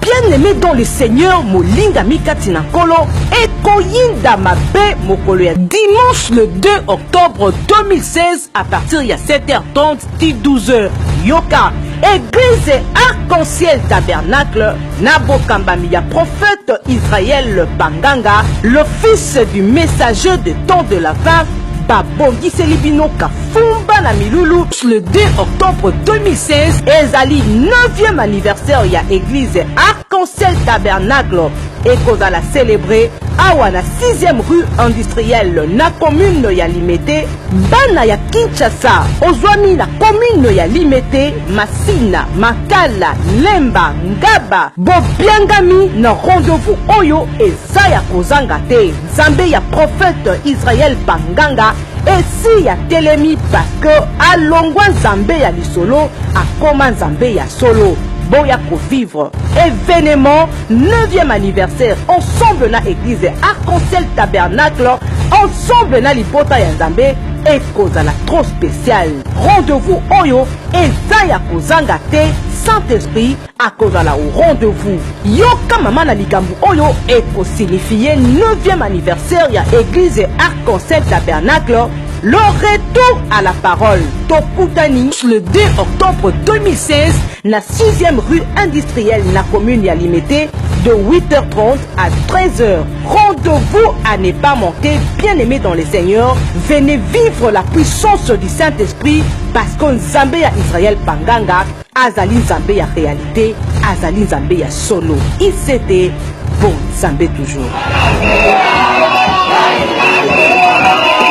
Bien-aimé dans le Seigneur, Molinga Mikatina Kolo, Ekoyinda Mabe Mokolo. Dimanche le 2 octobre 2016, à partir de 7h30, 12h, Yoka, Église Arc-en-Ciel Tabernacle, Nabo Kambamia, prophète Israël Panganga, le fils du messager de temps de la fin, Babongi Selibino Kafumba na Milulu. Le 2 octobre 2016, ezali 9e anniversaire ya église Arc-en-Ciel Tabernacle et qu'on a la célébré awa na 6e rue industrielle na commune ya Limete, bana ya Kinshasa ozwami na commune ya Limete, Masina, Makala, Lemba, Ngaba, bobiangami na rendez-vous oyo eza ya kozanga te. Nzambe ya prophète Israël Panganga esi ya telemi parce que alongwa Nzambe ya lisolo akoma Nzambe ya solo. Boya pour vivre événement 9e anniversaire ensemble na église Arc-en-Ciel Tabernacle, ensemble na libota ya Nzambe et cause la trop spécial. Rendez-vous oyo eza ya kozanga te, Saint-Esprit à cause la rendez-vous. Yoka mama na likambu oyo et ko signifier 9e anniversaire ya église Arc-en-Ciel Tabernacle. Le retour à la parole. Tokutani le 2 octobre 2016, na 6e rue industrielle na commune ya Limete, de 8h30 à 13h. Rendez-vous à ne pas manquer, bien-aimé dans le Seigneur. Venez vivre la puissance du Saint-Esprit parce que Nzambe ya Israël Panganga, Azali Nzambe ya réalité, Azali Nzambe ya solo. Il s'était bon Nzambe toujours.